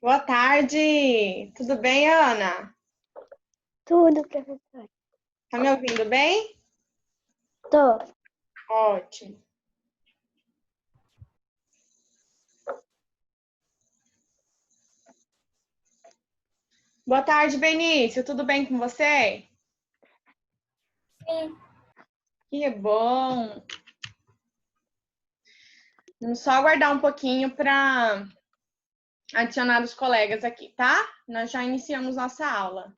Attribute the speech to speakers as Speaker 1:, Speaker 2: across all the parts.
Speaker 1: Boa tarde! Tudo bem, Ana?
Speaker 2: Tudo, professor.
Speaker 1: Tá me ouvindo bem?
Speaker 2: Tô.
Speaker 1: Ótimo. Boa tarde, Benício. Tudo bem com você?
Speaker 2: Sim.
Speaker 1: Que bom! Vamos só aguardar um pouquinho para adicionar os colegas aqui, tá? Nós já iniciamos nossa aula.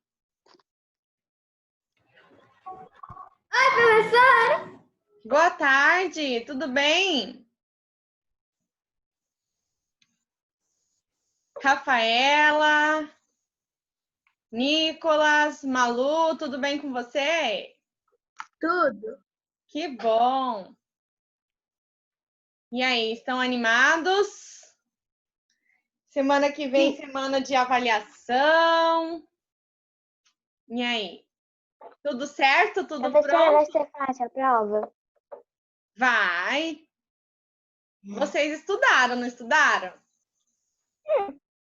Speaker 2: Oi, professora!
Speaker 1: Boa tarde, tudo bem? Rafaela, Nicolas, Malu, tudo bem com você?
Speaker 2: Tudo.
Speaker 1: Que bom! E aí, estão animados? Semana que vem, semana de avaliação. E aí? Tudo certo? Tudo
Speaker 2: Professora, vai
Speaker 1: pronto?
Speaker 2: ser fácil a prova?
Speaker 1: Vai! Vocês estudaram, não estudaram?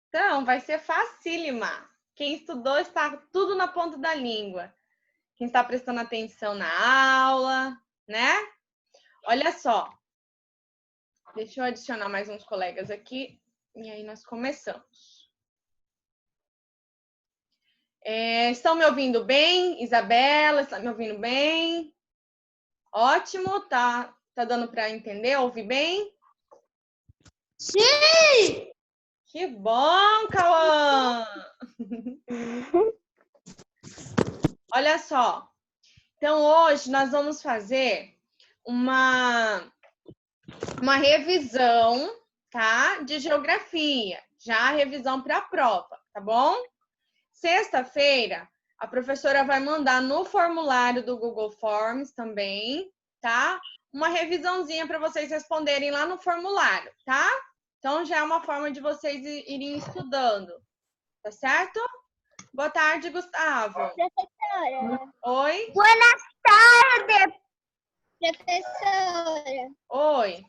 Speaker 1: Então, vai ser facílima. Quem estudou está tudo na ponta da língua. Quem está prestando atenção na aula, né? Olha só. Deixa eu adicionar mais uns colegas aqui. E aí nós começamos. Estão me ouvindo bem? Isabela, está me ouvindo bem? Ótimo, tá dando para entender, ouvir bem?
Speaker 2: Sim!
Speaker 1: Que bom, Cauã! Olha só. Então, hoje nós vamos fazer uma revisão, tá? De geografia. Já a revisão para a prova, tá bom? Sexta-feira, a professora vai mandar no formulário do Google Forms também, tá? Uma revisãozinha para vocês responderem lá no formulário, tá? Então, já é uma forma de vocês irem estudando, tá certo? Boa tarde, Gustavo.
Speaker 2: Professora.
Speaker 1: Oi?
Speaker 2: Boa tarde, professora.
Speaker 1: Oi.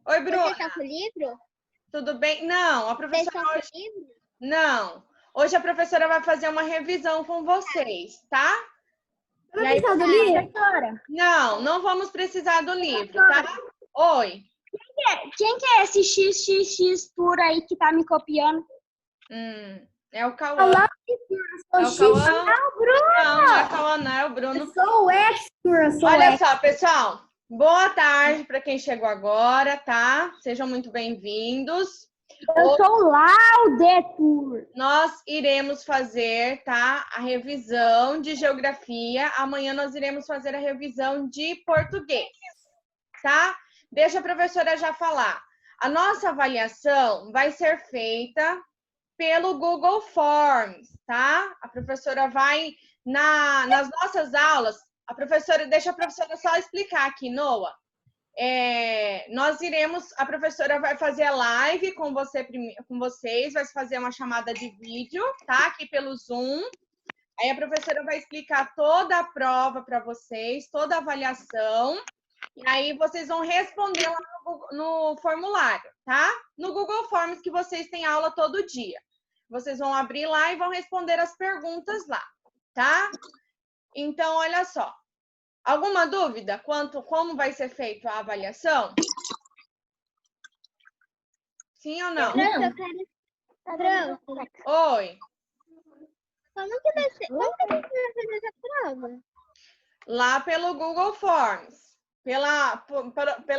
Speaker 1: Oi,
Speaker 2: Vocês
Speaker 1: Bruna.
Speaker 2: estão com o livro?
Speaker 1: Tudo bem? Não, a
Speaker 2: Vocês
Speaker 1: professora
Speaker 2: estão com
Speaker 1: hoje...
Speaker 2: o livro?
Speaker 1: Não. Hoje a professora vai fazer uma revisão com vocês, tá?
Speaker 2: Vamos precisar do livro? Professora.
Speaker 1: Não vamos precisar do livro, tá? Oi.
Speaker 2: Quem que é esse XXX por aí que tá me copiando?
Speaker 1: É o Cauã.
Speaker 2: Olá,
Speaker 1: É o Cauã?
Speaker 2: é o Bruno.
Speaker 1: Não é o Cauã, não, é o Bruno.
Speaker 2: Eu sou o extra,
Speaker 1: Olha só, pessoal. Boa tarde para quem chegou agora, tá? Sejam muito bem-vindos.
Speaker 2: Eu sou o Laudetur.
Speaker 1: Nós iremos fazer, tá? A revisão de geografia. Amanhã nós iremos fazer a revisão de português, tá? Deixa a professora já falar. A nossa avaliação vai ser feita pelo Google Forms, tá? A professora vai nas nossas aulas. Deixa a professora só explicar aqui, Noah. A professora vai fazer a live com vocês, vai fazer uma chamada de vídeo, tá? Aqui pelo Zoom. Aí a professora vai explicar toda a prova para vocês, toda a avaliação. E aí vocês vão responder lá no formulário, tá? No Google Forms que vocês têm aula todo dia. Vocês vão abrir lá e vão responder as perguntas lá, tá? Então, olha só. Alguma dúvida como vai ser feita a avaliação? Sim ou não?
Speaker 2: Padrão.
Speaker 1: Oi.
Speaker 2: Como que vai ser? Como que a gente vai fazer essa prova?
Speaker 1: Lá pelo Google Forms. Pela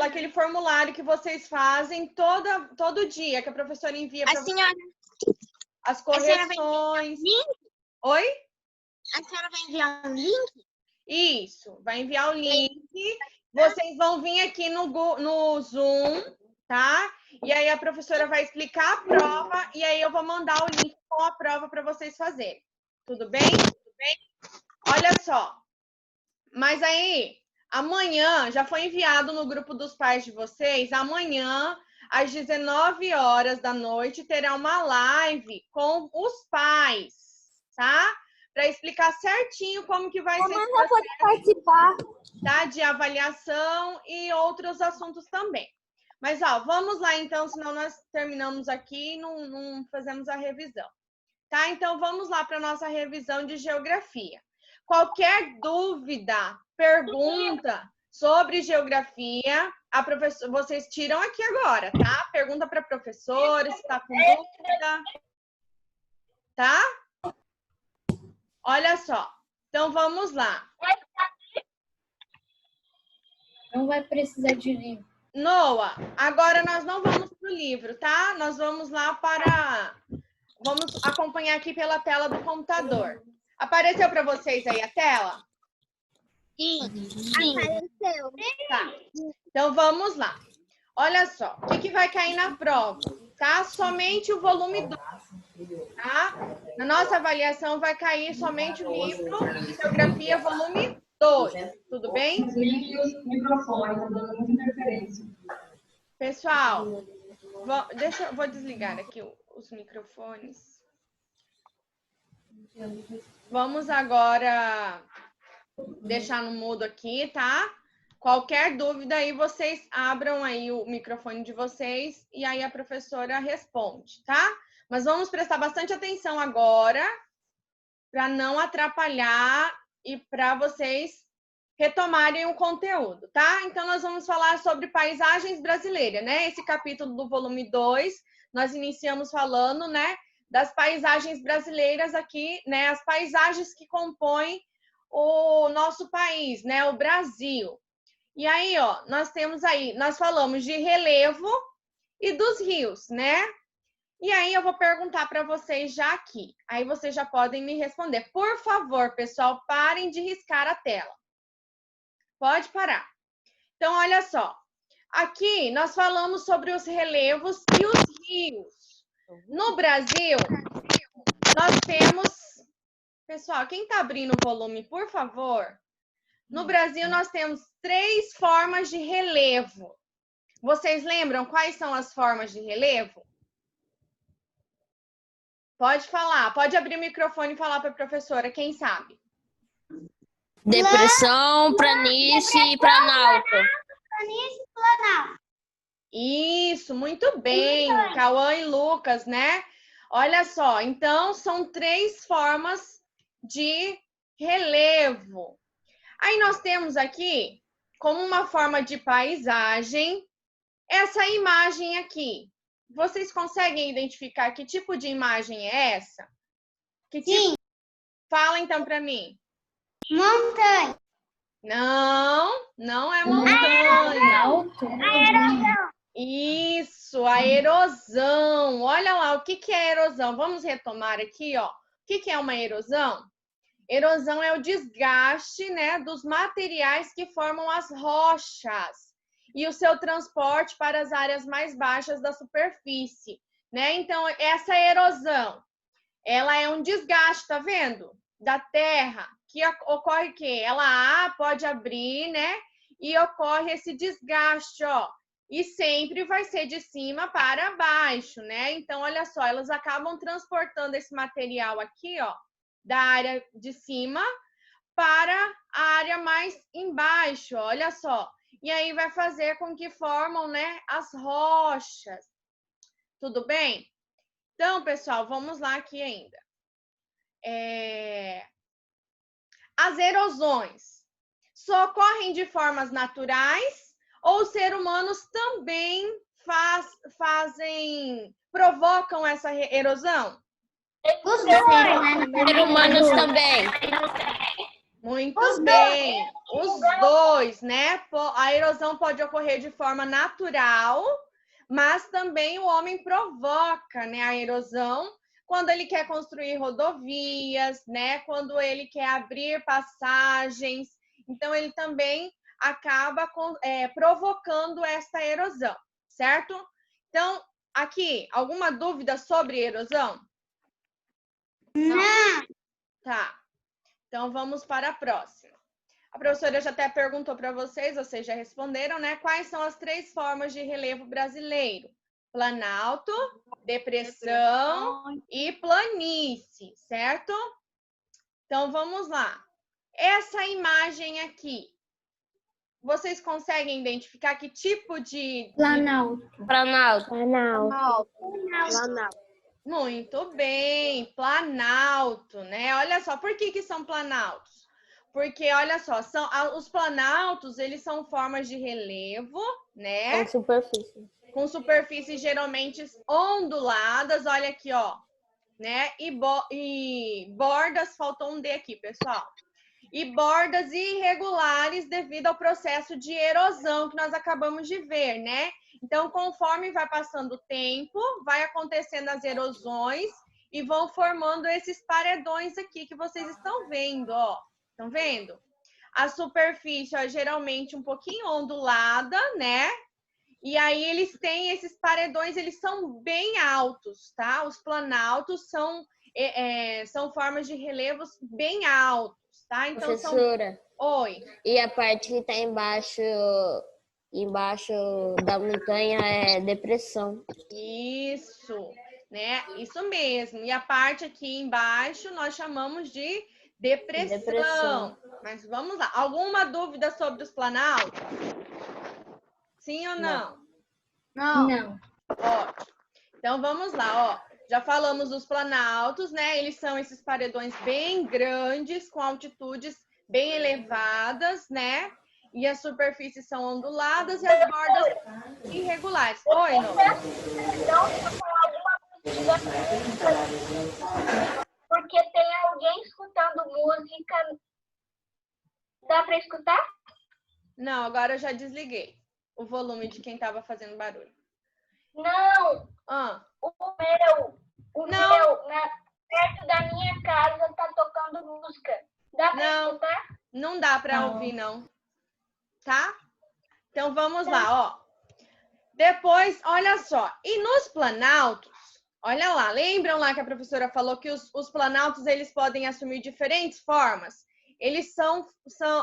Speaker 1: aquele formulário que vocês fazem todo dia, que a professora envia para vocês. As correções. Oi?
Speaker 2: A senhora vai enviar um link?
Speaker 1: Isso, vai enviar o link. Vocês vão vir aqui no Zoom, tá? E aí a professora vai explicar a prova e aí eu vou mandar o link com a prova para vocês fazerem. Tudo bem? Tudo bem? Olha só. Mas aí, amanhã, já foi enviado no grupo dos pais de vocês, amanhã, às 19 horas da noite, terá uma live com os pais, tá? Para explicar certinho como que vai ser esse processo,
Speaker 2: poder participar.
Speaker 1: tá? De avaliação e outros assuntos também. Mas, ó, vamos lá, então, senão nós terminamos aqui e não fazemos a revisão. Tá? Então, vamos lá para a nossa revisão de geografia. Qualquer dúvida, pergunta sobre geografia, vocês tiram aqui agora, tá? Pergunta para a professora se está com dúvida. Tá? Olha só. Então, vamos lá.
Speaker 3: Não vai precisar de livro.
Speaker 1: Noah, agora nós não vamos para o livro, tá? Nós vamos lá Vamos acompanhar aqui pela tela do computador. Apareceu para vocês aí a tela?
Speaker 2: Sim. Apareceu.
Speaker 1: Tá. Então, vamos lá. Olha só, o que vai cair na prova? Tá? Somente o volume 2. Tá? Na nossa avaliação vai cair somente o livro de Geografia, volume 2. Tudo bem? Pessoal, vou desligar aqui os microfones. Vamos agora deixar no mudo aqui, tá? Qualquer dúvida aí, vocês abram aí o microfone de vocês e aí a professora responde, tá? Mas vamos prestar bastante atenção agora para não atrapalhar e para vocês retomarem o conteúdo, tá? Então, nós vamos falar sobre paisagens brasileiras, né? Esse capítulo do volume 2, nós iniciamos falando, né, das paisagens brasileiras aqui, né? As paisagens que compõem o nosso país, né? O Brasil. E aí, ó, nós falamos de relevo e dos rios, né? E aí eu vou perguntar para vocês já aqui. Aí vocês já podem me responder. Por favor, pessoal, parem de riscar a tela. Pode parar. Então, olha só. Aqui nós falamos sobre os relevos e os rios. No Brasil, nós temos... Pessoal, quem está abrindo o volume, por favor? No Brasil, nós temos 3 formas de relevo. Vocês lembram quais são as formas de relevo? Pode falar, pode abrir o microfone e falar para a professora, quem sabe?
Speaker 3: Depressão, planície e planalto.
Speaker 2: Planície e planalto.
Speaker 1: Isso, muito bem. Cauã e Lucas, né? Olha só, então são 3 formas de relevo. Aí nós temos aqui, como uma forma de paisagem, essa imagem aqui. Vocês conseguem identificar que tipo de imagem é essa? Que tipo?
Speaker 2: Sim.
Speaker 1: Fala então para mim.
Speaker 2: Montanha.
Speaker 1: Não é montanha.
Speaker 3: Alto.
Speaker 2: Aerosão.
Speaker 1: Isso, a erosão. Olha lá, o que é erosão? Vamos retomar aqui, ó. O que é uma erosão? Erosão é o desgaste, né, dos materiais que formam as rochas e o seu transporte para as áreas mais baixas da superfície, né? Então, essa erosão, ela é um desgaste, tá vendo? Da terra, que ocorre que ela pode abrir, né? E ocorre esse desgaste, ó. E sempre vai ser de cima para baixo, né? Então, olha só, elas acabam transportando esse material aqui, ó, da área de cima para a área mais embaixo, olha só. E aí vai fazer com que formam, né, as rochas. Tudo bem? Então, pessoal, vamos lá aqui ainda. As erosões só ocorrem de formas naturais ou os seres humanos também provocam essa erosão?
Speaker 2: Os dois, né?
Speaker 3: Seres humanos também.
Speaker 1: Muito bem. Os dois, né? A erosão pode ocorrer de forma natural, mas também o homem provoca, né, a erosão quando ele quer construir rodovias, né? Quando ele quer abrir passagens. Então, ele também acaba provocando essa erosão, certo? Então, aqui, alguma dúvida sobre erosão?
Speaker 2: Não.
Speaker 1: Tá. Então, vamos para a próxima. A professora já até perguntou para vocês já responderam, né? Quais são as 3 formas de relevo brasileiro? Planalto, depressão e planície, certo? Então, vamos lá. Essa imagem aqui, Vocês conseguem identificar que tipo de...
Speaker 3: Planalto.
Speaker 1: Muito bem, planalto, né? Olha só, por que são planaltos? Porque, olha só, os planaltos, eles são formas de relevo, né? Com superfícies geralmente onduladas, olha aqui, ó, né? E bordas, faltou um D aqui, pessoal. E bordas irregulares devido ao processo de erosão que nós acabamos de ver, né? Então, conforme vai passando o tempo, vai acontecendo as erosões e vão formando esses paredões aqui que vocês estão vendo, ó. Estão vendo? A superfície, ó, geralmente um pouquinho ondulada, né? E aí eles têm esses paredões, eles são bem altos, tá? Os planaltos são formas de relevos bem altos, tá? Então,
Speaker 3: Professora,
Speaker 1: Oi.
Speaker 3: e a parte que está embaixo da montanha é depressão.
Speaker 1: Isso, né? Isso mesmo. E a parte aqui embaixo nós chamamos de depressão. Mas vamos lá. Alguma dúvida sobre os planaltos? Sim ou não?
Speaker 3: Não.
Speaker 1: Ótimo. Então vamos lá, ó. Já falamos dos planaltos, né? Eles são esses paredões bem grandes, com altitudes bem elevadas, né? E as superfícies são onduladas e as bordas irregulares. Oi, Nô.
Speaker 2: Porque tem alguém escutando música. Dá para escutar?
Speaker 1: Não, agora eu já desliguei o volume de quem estava fazendo barulho.
Speaker 2: Não,
Speaker 1: Não.
Speaker 2: perto da minha casa tá tocando música. Dá para escutar?
Speaker 1: Não dá para ouvir, não. Tá? Então, vamos lá, ó. Depois, olha só. E nos planaltos, olha lá. Lembram lá que a professora falou que os planaltos, eles podem assumir diferentes formas? Eles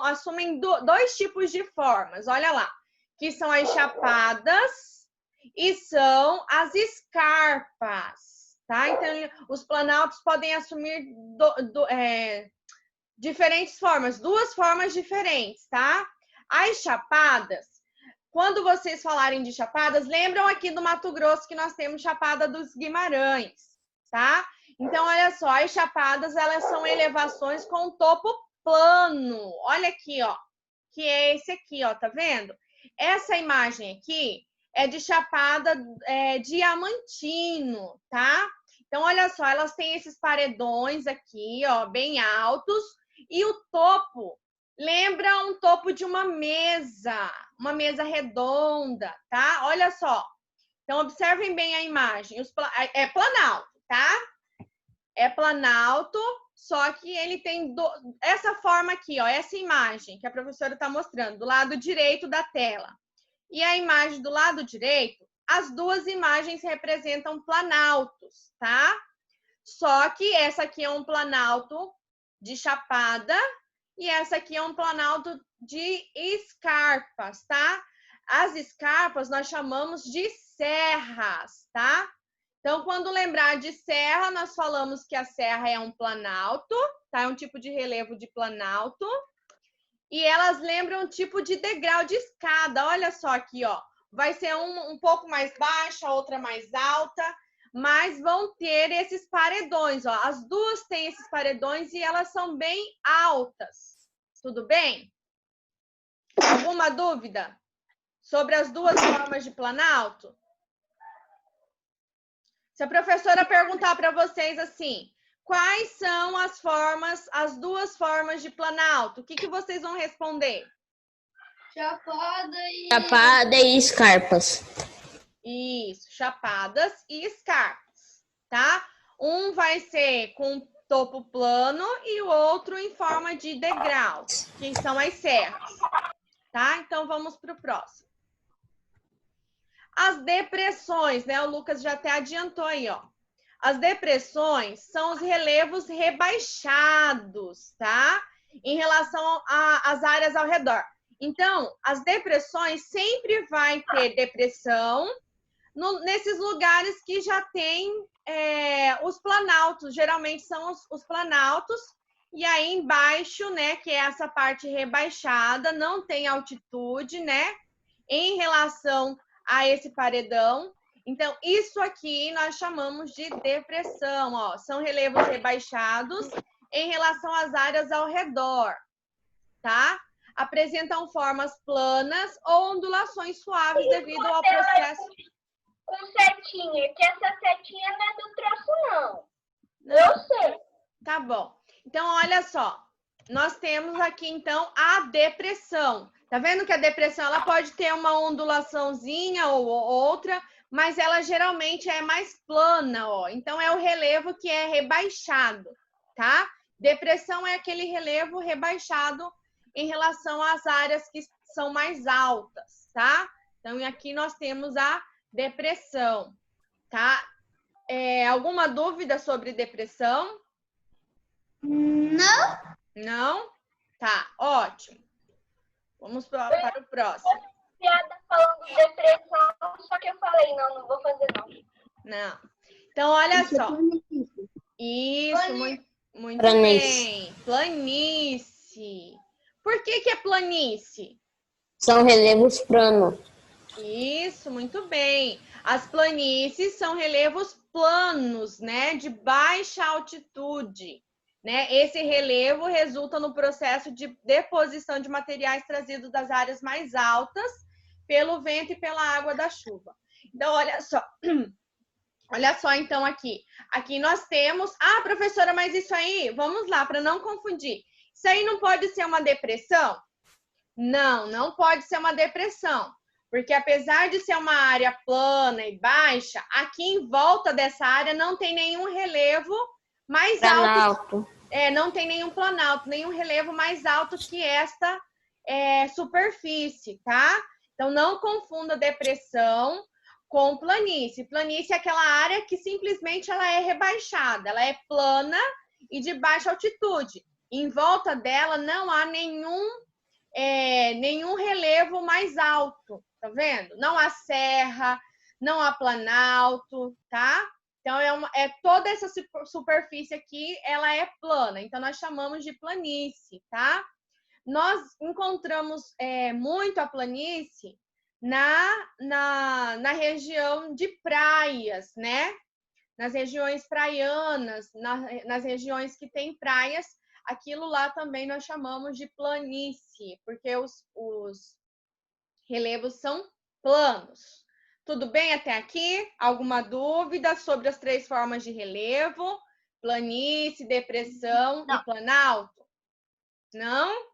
Speaker 1: assumem dois tipos de formas, olha lá. Que são as chapadas e são as escarpas, tá? Então, os planaltos podem assumir diferentes formas, duas formas diferentes, tá? As chapadas, quando vocês falarem de chapadas, lembram aqui do Mato Grosso que nós temos Chapada dos Guimarães, tá? Então, olha só, as chapadas, elas são elevações com topo plano. Olha aqui, ó, que é esse aqui, ó, tá vendo? Essa imagem aqui é de Chapada Diamantino, tá? Então, olha só, elas têm esses paredões aqui, ó, bem altos, e o topo lembra um topo de uma mesa redonda, tá? Olha só. Então, observem bem a imagem. É planalto, tá? É planalto, só que ele tem essa forma aqui, ó, essa imagem que a professora está mostrando, do lado direito da tela. E a imagem do lado direito, as duas imagens representam planaltos, tá? Só que essa aqui é um planalto de chapada e essa aqui é um planalto de escarpas, tá? As escarpas nós chamamos de serras, tá? Então, quando lembrar de serra, nós falamos que a serra é um planalto, tá? É um tipo de relevo de planalto. E elas lembram um tipo de degrau de escada. Olha só aqui, ó. Vai ser um pouco mais baixa, a outra mais alta, mas vão ter esses paredões, ó. As duas têm esses paredões e elas são bem altas. Tudo bem? Alguma dúvida sobre as duas formas de planalto? Se a professora perguntar para vocês assim, quais são as duas formas de planalto? O que vocês vão responder?
Speaker 3: Chapada e escarpas.
Speaker 1: Isso, chapadas e escarpas, tá? Um vai ser com topo plano e o outro em forma de degraus, que são as serras, tá? Então, vamos para o próximo. As depressões, né? O Lucas já até adiantou aí, ó. As depressões são os relevos rebaixados, tá? Em relação às áreas ao redor. Então, as depressões sempre vai ter depressão nesses lugares que já tem os planaltos. Geralmente são os planaltos E aí embaixo, né, que é essa parte rebaixada, não tem altitude, né, em relação a esse paredão. Então, isso aqui nós chamamos de depressão, ó. São relevos rebaixados em relação às áreas ao redor, tá? Apresentam formas planas ou ondulações suaves devido ao processo...
Speaker 2: Com setinha, que essa setinha não é do traço, não. Eu sei.
Speaker 1: Tá bom. Então, olha só. Nós temos aqui, então, a depressão. Tá vendo que a depressão ela pode ter uma ondulaçãozinha ou outra, mas ela geralmente é mais plana, ó. Então, é o relevo que é rebaixado, tá? Depressão é aquele relevo rebaixado em relação às áreas que são mais altas, tá? Então, aqui nós temos a depressão, tá? Alguma dúvida sobre depressão?
Speaker 4: Não.
Speaker 1: Não? Tá, ótimo. Vamos para o próximo.
Speaker 2: Piada falando de depressão, só que eu falei, não vou fazer não.
Speaker 1: Não. Então, olha só. Isso, muito bem. Planície. Por que é planície?
Speaker 3: São relevos planos.
Speaker 1: Isso, muito bem. As planícies são relevos planos, né, de baixa altitude, né? Esse relevo resulta no processo de deposição de materiais trazidos das áreas mais altas pelo vento e pela água da chuva. Então, olha só. Olha só, então, aqui. Aqui nós temos... Ah, professora, mas isso aí... Vamos lá, para não confundir. Isso aí não pode ser uma depressão? Não, não pode ser uma depressão. Porque apesar de ser uma área plana e baixa, aqui em volta dessa área não tem nenhum relevo mais alto. Não tem nenhum planalto, nenhum relevo mais alto que esta superfície, tá? Então, não confunda depressão com planície. Planície é aquela área que simplesmente ela é rebaixada, ela é plana e de baixa altitude. Em volta dela não há nenhum relevo mais alto, tá vendo? Não há serra, não há planalto, tá? Então, toda essa superfície aqui, ela é plana. Então, nós chamamos de planície, tá? Nós encontramos muito a planície na região de praias, né? Nas regiões praianas, nas regiões que tem praias, aquilo lá também nós chamamos de planície, porque os relevos são planos. Tudo bem até aqui? Alguma dúvida sobre as 3 formas de relevo? Planície, depressão e planalto? Não?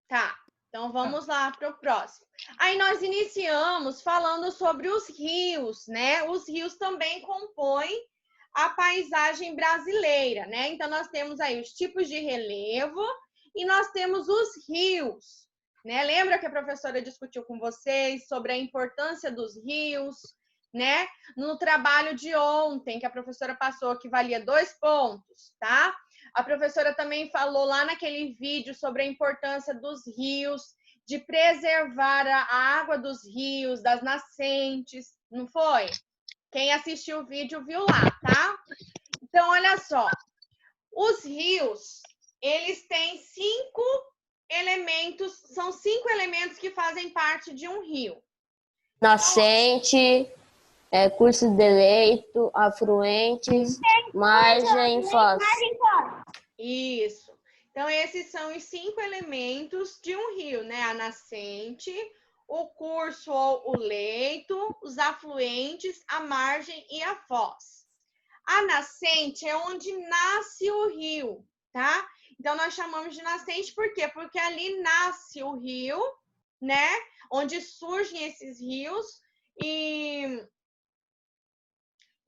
Speaker 1: Tá. Então, vamos lá para o próximo. Aí, nós iniciamos falando sobre os rios, né? Os rios também compõem a paisagem brasileira, né? Então, nós temos aí os tipos de relevo e nós temos os rios, né? Lembra que a professora discutiu com vocês sobre a importância dos rios, né? No trabalho de ontem, que a professora passou, que valia 2 pontos, tá? A professora também falou lá naquele vídeo sobre a importância dos rios, de preservar a água dos rios, das nascentes, não foi? Quem assistiu o vídeo viu lá, tá? Então, olha só. Os rios, eles têm 5 elementos, são 5 elementos que fazem parte de um rio.
Speaker 3: Nascente, curso de leito, afluentes, margem, foz.
Speaker 1: Isso. Então, esses são os 5 elementos de um rio, né? A nascente, o curso ou o leito, os afluentes, a margem e a foz. A nascente é onde nasce o rio, tá? Então, nós chamamos de nascente por quê? Porque ali nasce o rio, né? Onde surgem esses rios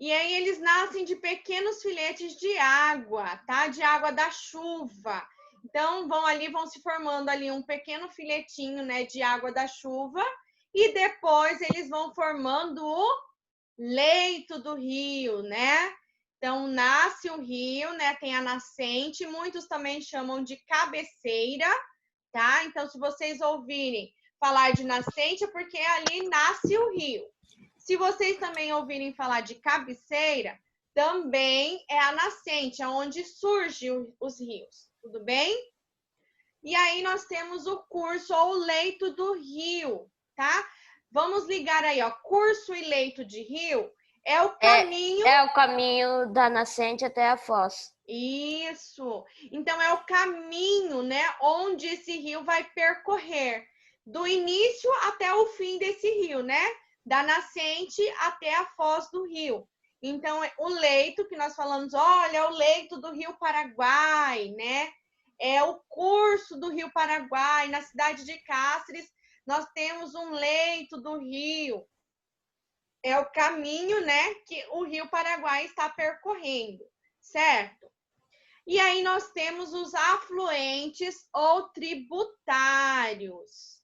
Speaker 1: e aí eles nascem de pequenos filetes de água, tá? De água da chuva. Então, vão se formando ali um pequeno filetinho, né, de água da chuva e depois eles vão formando o leito do rio, né? Então, nasce o rio, né? Tem a nascente, muitos também chamam de cabeceira, tá? Então, se vocês ouvirem falar de nascente, é porque ali nasce o rio. Se vocês também ouvirem falar de cabeceira, também é a nascente, é onde surgem os rios. Tudo bem? E aí nós temos o curso ou o leito do rio, tá? Vamos ligar aí, ó. Curso e leito de rio é o caminho...
Speaker 3: É o caminho da nascente até a foz.
Speaker 1: Isso. Então, é o caminho, né? Onde esse rio vai percorrer. Do início até o fim desse rio, né? Da nascente até a foz do rio. Então, o leito que nós falamos, olha, é o leito do Rio Paraguai, né? É o curso do Rio Paraguai. Na cidade de Cáceres, nós temos um leito do rio. É o caminho, né, que o Rio Paraguai está percorrendo, certo? E aí nós temos os afluentes ou tributários.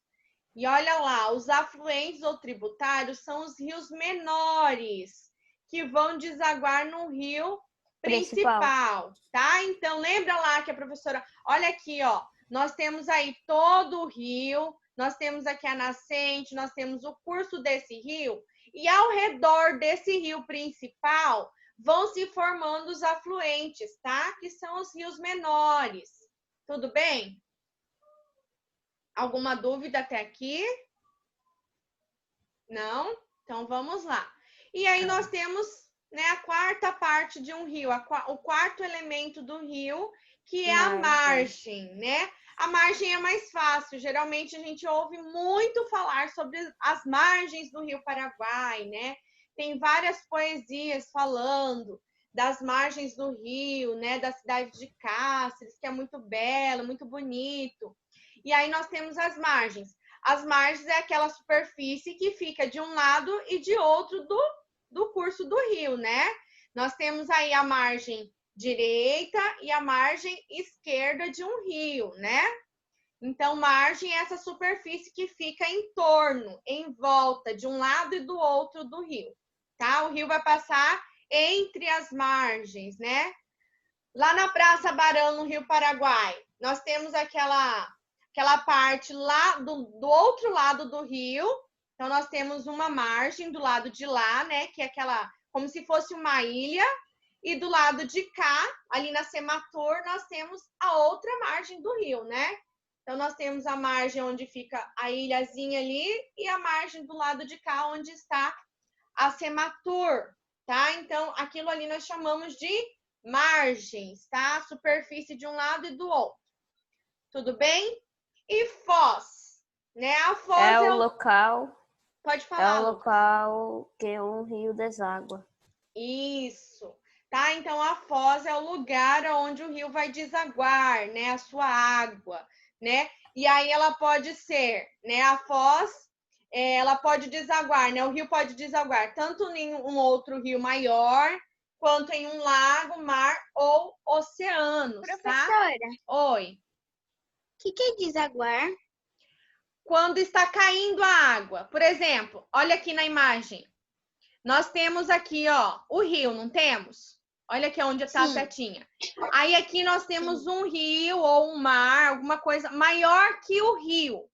Speaker 1: E olha lá, os afluentes ou tributários são os rios menores, que vão desaguar no rio principal, tá? Então, lembra lá que a professora... Olha aqui, ó. Nós temos aí todo o rio, nós temos aqui a nascente, nós temos o curso desse rio, e ao redor desse rio principal vão se formando os afluentes, tá? Que são os rios menores. Tudo bem? Alguma dúvida até aqui? Não? Então, vamos lá. E aí nós temos, né, a quarta parte de um rio, o quarto elemento do rio, que é a margem, né? A margem é mais fácil. Geralmente, a gente ouve muito falar sobre as margens do Rio Paraguai, né? Tem várias poesias falando das margens do rio, né? Da cidade de Cáceres, que é muito belo, muito bonito. E aí nós temos as margens. As margens é aquela superfície que fica de um lado e de outro do curso do rio, né? Nós temos aí a margem direita e a margem esquerda de um rio, né? Então, margem é essa superfície que fica em torno, em volta, de um lado e do outro do rio, tá? O rio vai passar entre as margens, né? Lá na Praça Barão, no Rio Paraguai, nós temos aquela parte lá do outro lado do rio. Então, nós temos uma margem do lado de lá, né? Que é aquela, como se fosse uma ilha. E do lado de cá, ali na Sematur, nós temos a outra margem do rio, né? Então, nós temos a margem onde fica a ilhazinha ali e a margem do lado de cá, onde está a Sematur, tá? Então, aquilo ali nós chamamos de margens, tá? Superfície de um lado e do outro. Tudo bem? E foz, né? A foz
Speaker 3: é o local.
Speaker 1: Pode falar.
Speaker 3: É o local que um rio deságua.
Speaker 1: Isso. Tá? Então, a foz é o lugar onde o rio vai desaguar, né? A sua água, né? E aí ela pode ser, né? A foz, ela pode desaguar, né? O rio pode desaguar tanto em um outro rio maior, quanto em um lago, mar ou oceanos,
Speaker 2: Professora,
Speaker 1: tá? Oi.
Speaker 2: O que é desaguar?
Speaker 1: Quando está caindo a água. Por exemplo, olha aqui na imagem. Nós temos aqui, ó, o rio, não temos? Olha aqui onde está a setinha. Aí aqui nós temos um rio ou um mar, alguma coisa maior que o rio.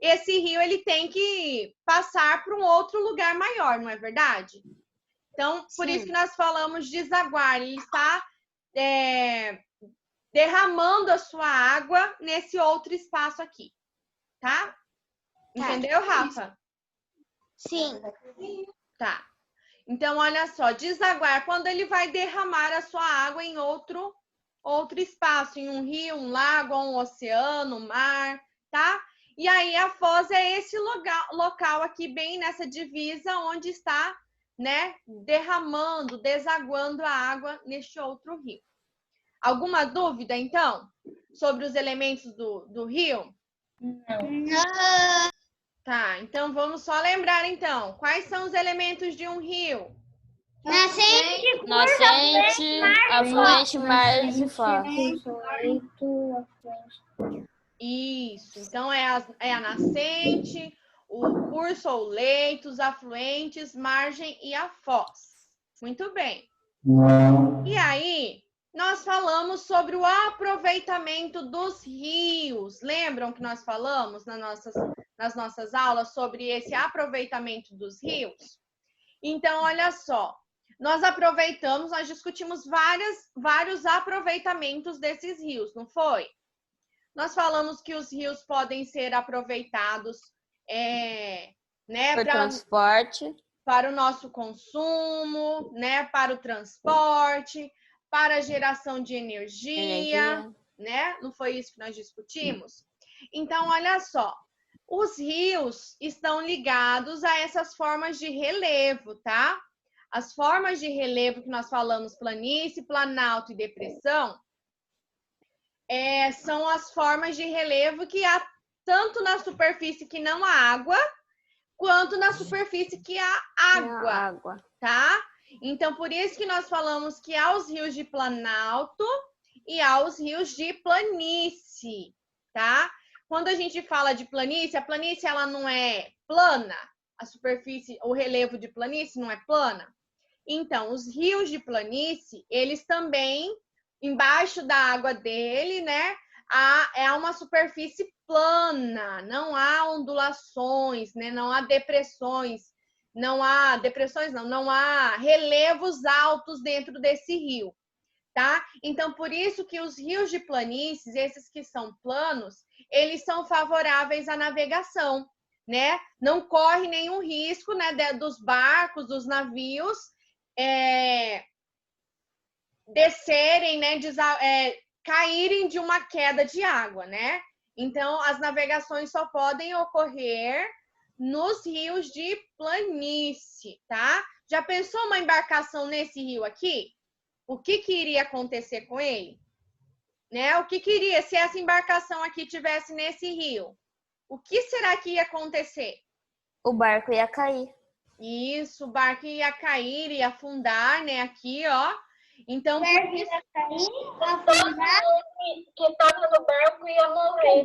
Speaker 1: Esse rio, ele tem que passar para um outro lugar maior, não é verdade? Então, por isso que nós falamos desaguar. Ele está derramando a sua água nesse outro espaço aqui, tá? Entendeu, Rafa?
Speaker 2: Sim.
Speaker 1: Tá. Então, olha só, desaguar, quando ele vai derramar a sua água em outro espaço, em um rio, um lago, um oceano, um mar, tá? E aí, a foz é esse local aqui, bem nessa divisa, onde está, né, derramando, desaguando a água neste outro rio. Alguma dúvida, então, sobre os elementos do rio?
Speaker 2: Não.
Speaker 1: Tá, então vamos só lembrar, então. Quais são os elementos de um rio?
Speaker 3: Nascente, afluente, margem e foz.
Speaker 1: Isso. Então, é a nascente, o curso ou leito, os afluentes, margem e a foz. Muito bem. E aí, nós falamos sobre o aproveitamento dos rios. Lembram que nós falamos nas nossas aulas sobre esse aproveitamento dos rios? Então, olha só. nós aproveitamos, nós discutimos vários aproveitamentos desses rios, não foi? Nós falamos que os rios podem ser aproveitados né,
Speaker 3: Por transporte.
Speaker 1: Para o nosso consumo, né, para o transporte, para a geração de energia, né? Não foi isso que nós discutimos? Então, olha só, os rios estão ligados a essas formas de relevo, tá? As formas de relevo que nós falamos, planície, planalto e depressão, são as formas de relevo que há tanto na superfície que não há água, quanto na superfície que há água, tá? Então, por isso que nós falamos que há os rios de planalto e há os rios de planície, tá? Quando a gente fala de planície, a planície ela não é plana, a superfície, o relevo de planície não é plana. Então, os rios de planície, eles também, embaixo da água dele, né, há uma superfície plana, não há ondulações, né, não há depressões, não há relevos altos dentro desse rio, tá? Então, por isso que os rios de planícies, esses que são planos, eles são favoráveis à navegação, né? Não corre nenhum risco, né, dos barcos, dos navios, descerem, né, caírem de uma queda de água, né? Então, as navegações só podem ocorrer nos rios de planície, tá? Já pensou uma embarcação nesse rio aqui? O que iria acontecer com ele? Né? O que iria, se essa embarcação aqui tivesse nesse rio? O que será que ia acontecer?
Speaker 3: O barco ia cair.
Speaker 1: Isso, o barco ia cair, ia afundar, né? Aqui, ó. Então, por isso...
Speaker 2: afundar, que estava no barco ia morrer.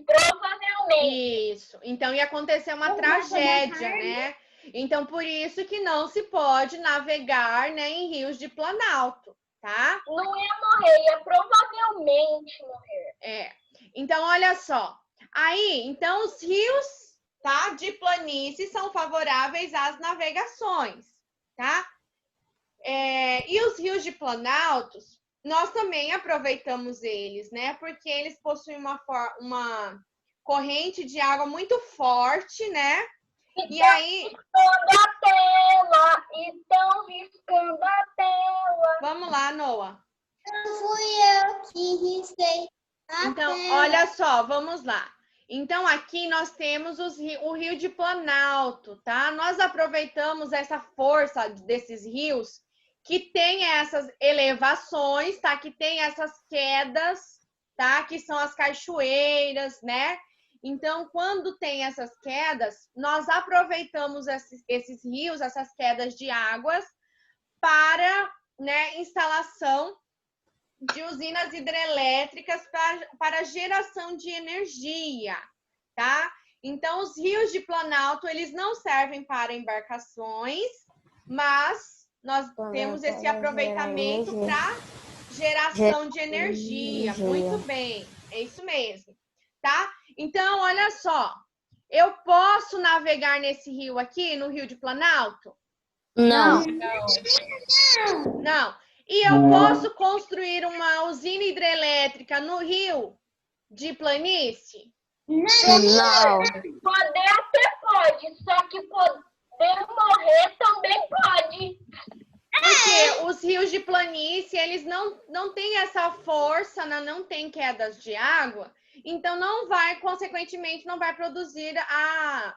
Speaker 2: Provavelmente.
Speaker 1: Isso. Então, ia acontecer uma tragédia, né? Então, por isso que não se pode navegar, né, em rios de planalto, tá?
Speaker 2: Não ia morrer, ia provavelmente morrer.
Speaker 1: Então, olha só. Aí, então, os rios, tá, de planície são favoráveis às navegações, tá? E os rios de planaltos, nós também aproveitamos eles, né? Porque eles possuem uma corrente de água muito forte, né? E aí...
Speaker 2: Estão riscando a tela.
Speaker 1: Vamos lá, Noah.
Speaker 2: Não fui eu que risquei a
Speaker 1: então,
Speaker 2: tela.
Speaker 1: olha só, vamos lá. Então, aqui nós temos o rio de planalto, tá? Nós aproveitamos essa força desses rios que tem essas elevações, tá? Que tem essas quedas, tá? Que são as cachoeiras, né? Então, quando tem essas quedas, nós aproveitamos esses rios, essas quedas de águas, para, né, instalação de usinas hidrelétricas para geração de energia, tá? Então, os rios de planalto, eles não servem para embarcações, mas nós temos esse aproveitamento para geração de energia. Muito bem, é isso mesmo, tá? Então, olha só, eu posso navegar nesse rio aqui, no rio de planalto?
Speaker 3: Não.
Speaker 1: Não. E eu posso construir uma usina hidrelétrica no rio de planície?
Speaker 3: Não.
Speaker 2: Poder até pode, só que poder morrer também pode.
Speaker 1: Porque os rios de planície, eles não têm essa força, não tem quedas de água, então consequentemente, não vai produzir a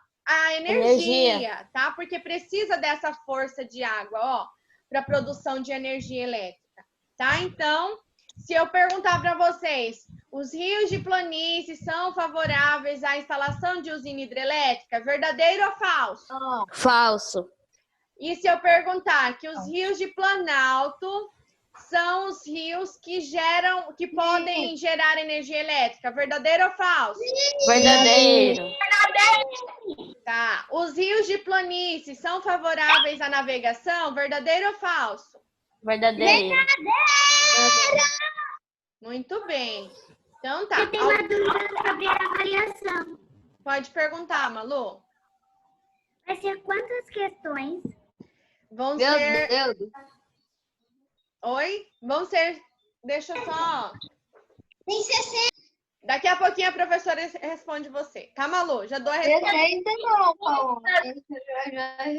Speaker 1: energia, tá? Porque precisa dessa força de água, ó, para produção de energia elétrica, tá? Então, se eu perguntar para vocês, os rios de planície são favoráveis à instalação de usina hidrelétrica, verdadeiro ou falso?
Speaker 3: Falso.
Speaker 1: E se eu perguntar que os rios de planalto são os rios que podem gerar energia elétrica, verdadeiro ou falso?
Speaker 3: Verdadeiro.
Speaker 1: Tá. Os rios de planície são favoráveis à navegação, verdadeiro ou falso?
Speaker 3: Verdadeiro.
Speaker 1: Muito bem. Então tá.
Speaker 2: Eu tenho uma dúvida sobre a avaliação.
Speaker 1: Pode perguntar, Malu.
Speaker 2: Vai ser quantas questões?
Speaker 1: Vão
Speaker 3: Meu
Speaker 1: ser...
Speaker 3: Deus.
Speaker 1: Oi? Vão ser... Deixa eu só...
Speaker 4: Tem 60.
Speaker 1: Daqui a pouquinho a professora responde você. Tá, Malu? Já dou a resposta.
Speaker 4: 60 não, Paola.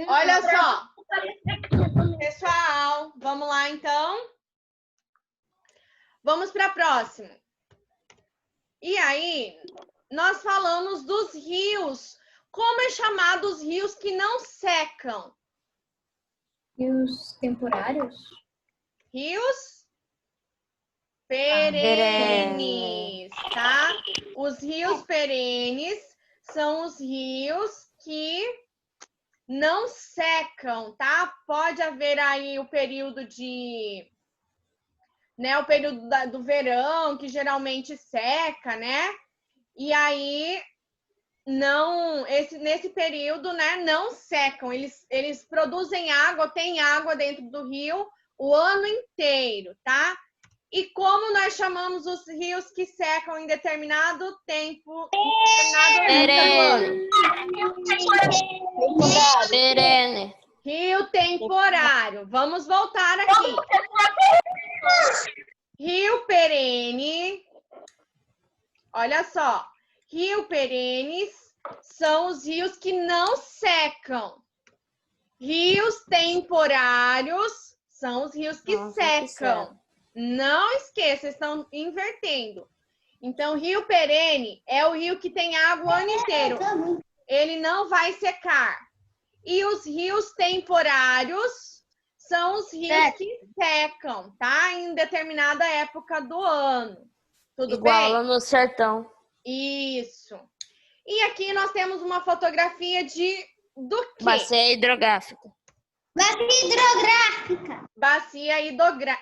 Speaker 1: Olha só. Pessoal, vamos lá, então. Vamos para a próxima. E aí, nós falamos dos rios. Como é chamado os rios que não secam?
Speaker 4: Rios temporários?
Speaker 1: Rios perenes, tá? Os rios perenes são os rios que não secam, tá? Pode haver aí o período de... né, o período do verão, que geralmente seca, né? E aí, nesse período, né, não secam. Eles produzem água, tem água dentro do rio o ano inteiro, tá? E como nós chamamos os rios que secam em determinado tempo, em determinado ano?
Speaker 3: Perene.
Speaker 1: Rio temporário. Vamos voltar aqui. Rio perene. Olha só. Rio perenes são os rios que não secam. Rios temporários são os rios que secam. Não esqueça, estão invertendo. Então, rio perene é o rio que tem água o ano inteiro. Ele não vai secar. E os rios temporários são os rios que secam, tá? Em determinada época do ano. Tudo bem?
Speaker 3: Igual lá no sertão.
Speaker 1: Isso. E aqui nós temos uma fotografia do quê?
Speaker 3: Bacia hidrográfica.
Speaker 4: Bacia hidrográfica.
Speaker 1: Bacia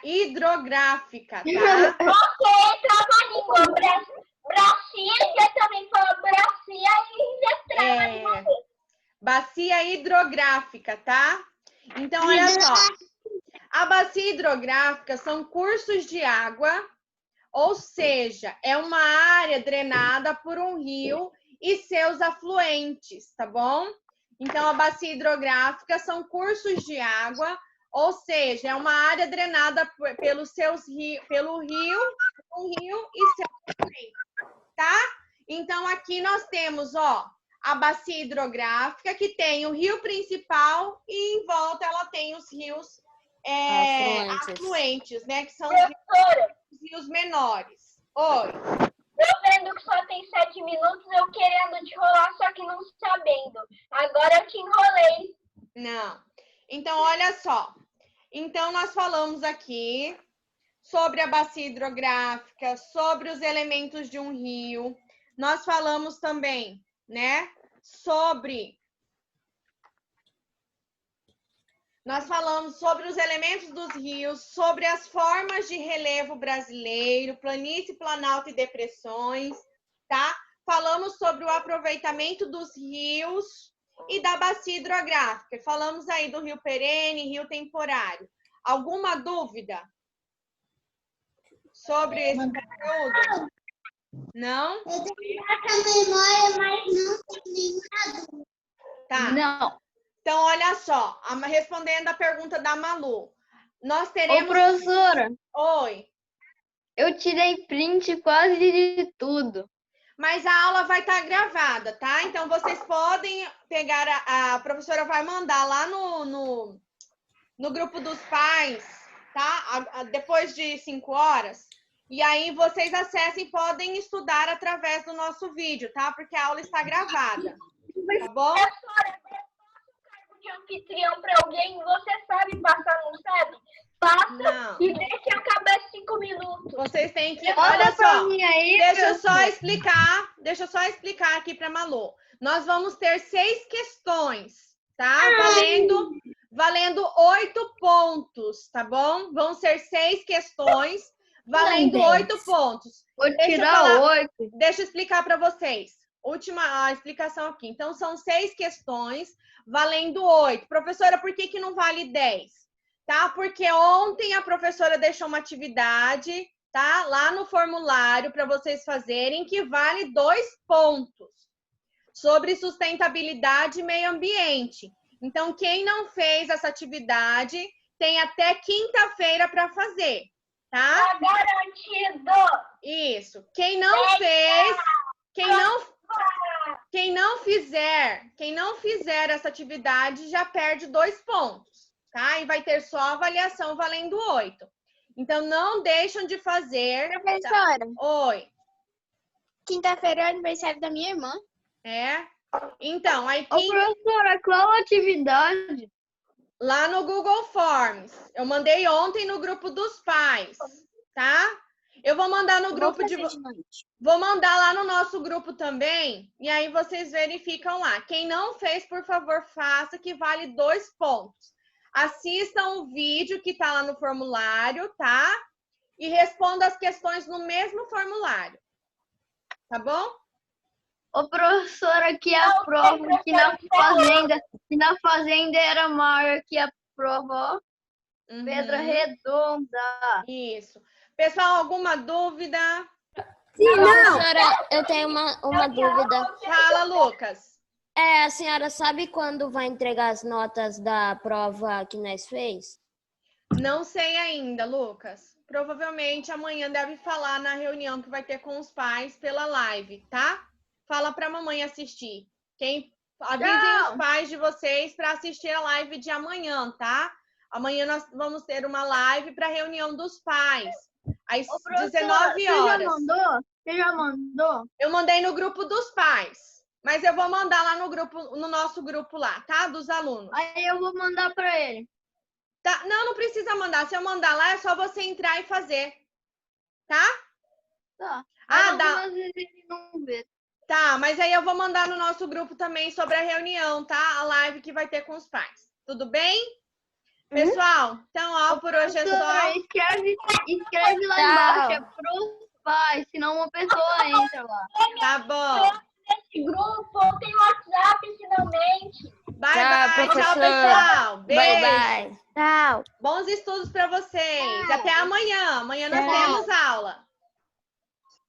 Speaker 1: hidrográfica, tá?
Speaker 2: Você trava a língua. Bracia, você também fala bracia e já trava a língua.
Speaker 1: Bacia hidrográfica, tá? Então, olha só. A bacia hidrográfica são cursos de água, ou seja, é uma área drenada por um rio e seus afluentes, tá bom? Então, a bacia hidrográfica são cursos de água, ou seja, é uma área drenada pelo rio e seus afluentes, tá? Então, aqui nós temos, ó, a bacia hidrográfica, que tem o rio principal e em volta ela tem os rios afluentes, né? Que são os rios menores. Oi.
Speaker 2: Eu vendo que só tem 7 minutos, eu querendo te enrolar, só que não sabendo. Agora eu te enrolei.
Speaker 1: Não. Então, olha só. Então, nós falamos aqui sobre a bacia hidrográfica, sobre os elementos de um rio. Nós falamos também, né, Nós falamos sobre os elementos dos rios, sobre as formas de relevo brasileiro, planície, planalto e depressões, tá? Falamos sobre o aproveitamento dos rios e da bacia hidrográfica. Falamos aí do rio perene, rio temporário. Alguma dúvida sobre esse conteúdo? Não?
Speaker 4: Eu tenho essa memória, mas não tenho nenhuma dúvida.
Speaker 1: Tá.
Speaker 3: Não.
Speaker 1: Então, olha só, respondendo a pergunta da Malu, nós teremos...
Speaker 5: Ô, professora,
Speaker 1: Oi.
Speaker 5: eu tirei print quase de tudo.
Speaker 1: Mas a aula vai estar gravada, tá? Então, vocês podem pegar, a professora vai mandar lá no grupo dos pais, tá? Depois de 5 horas. E aí, vocês acessem e podem estudar através do nosso vídeo, tá? Porque a aula está gravada, tá bom?
Speaker 2: De anfitrião para alguém, você sabe passar, não sabe? Passa
Speaker 1: Não.
Speaker 2: e deixa acabar 5 minutos.
Speaker 1: Vocês têm que...
Speaker 5: Olha
Speaker 1: Olha
Speaker 5: pra
Speaker 1: só,
Speaker 5: mim aí,
Speaker 1: deixa eu só explicar aqui para Malu. Nós vamos ter 6 questões, tá? Valendo 8 pontos, tá bom? Vão ser 6 questões, valendo 8 pontos.
Speaker 5: Vou tirar 8.
Speaker 1: Deixa eu explicar para vocês. Última explicação aqui. Então, são 6 questões, valendo 8. Professora, por que não vale 10? Tá? Porque ontem a professora deixou uma atividade, tá? Lá no formulário para vocês fazerem, que vale 2 pontos. Sobre sustentabilidade e meio ambiente. Então, quem não fez essa atividade tem até quinta-feira para fazer, tá?
Speaker 2: Tá garantido.
Speaker 1: Isso. Quem não fez, quem não fizer essa atividade já perde 2 pontos, tá? E vai ter só avaliação valendo 8. Então, não deixam de fazer.
Speaker 4: Professora,
Speaker 1: Oi.
Speaker 4: quinta-feira é o aniversário da minha irmã.
Speaker 1: É? Então, aí
Speaker 5: Ô, professora, qual atividade?
Speaker 1: lá no Google Forms. Eu mandei ontem no grupo dos pais, tá? Eu vou mandar no grupo Vou mandar lá no nosso grupo também, e aí vocês verificam lá. Quem não fez, por favor, faça, que vale 2 pontos. Assistam o vídeo que tá lá no formulário, tá? E responda as questões no mesmo formulário. Tá bom?
Speaker 5: Ô, professora, que a prova que na fazenda era maior que a prova, ó. Pedra Redonda.
Speaker 1: Isso. Pessoal, alguma dúvida?
Speaker 3: Professora, eu tenho uma dúvida.
Speaker 1: Fala, Lucas.
Speaker 3: A senhora sabe quando vai entregar as notas da prova que nós fez?
Speaker 1: Não sei ainda, Lucas. Provavelmente amanhã deve falar na reunião que vai ter com os pais pela live, tá? Fala para a mamãe assistir. Avisem os pais de vocês para assistir a live de amanhã, tá? Amanhã nós vamos ter uma live para reunião dos pais, às 19 horas.
Speaker 5: Você já mandou?
Speaker 1: Eu mandei no grupo dos pais, mas eu vou mandar lá no nosso grupo lá, tá? Dos alunos.
Speaker 5: Aí eu vou mandar para ele.
Speaker 1: Tá? Não precisa mandar. Se eu mandar lá, é só você entrar e fazer, tá?
Speaker 5: Tá.
Speaker 1: Às
Speaker 5: vezes ele não vê.
Speaker 1: Tá, mas aí eu vou mandar no nosso grupo também sobre a reunião, tá? A live que vai ter com os pais. Tudo bem? Pessoal, então, ó, por hoje é só.
Speaker 5: Escreve lá embaixo, é pros pais, senão uma pessoa entra lá.
Speaker 1: Tá bom.
Speaker 2: Nesse grupo tem WhatsApp, finalmente.
Speaker 1: Bye,
Speaker 3: Tchau,
Speaker 1: bye. Tchau,
Speaker 3: professora.
Speaker 1: pessoal. Beijo.
Speaker 3: Bye, bye.
Speaker 4: Tchau.
Speaker 1: Bons estudos para vocês. Até amanhã. Amanhã nós
Speaker 4: Tchau.
Speaker 1: temos aula.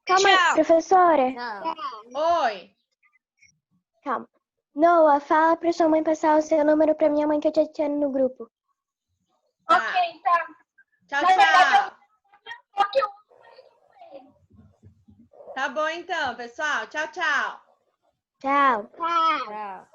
Speaker 4: Calma aí, professora.
Speaker 3: Tchau.
Speaker 1: Oi.
Speaker 4: Calma. Noah, fala pra sua mãe passar o seu número pra minha mãe que eu te adiciono no grupo.
Speaker 1: Tá.
Speaker 2: Ok, tá.
Speaker 1: Tchau,
Speaker 2: Na verdade,
Speaker 1: tchau.
Speaker 2: Só que eu
Speaker 1: Tá bom então, pessoal. Tchau, tchau.
Speaker 4: Tchau.
Speaker 3: Tchau.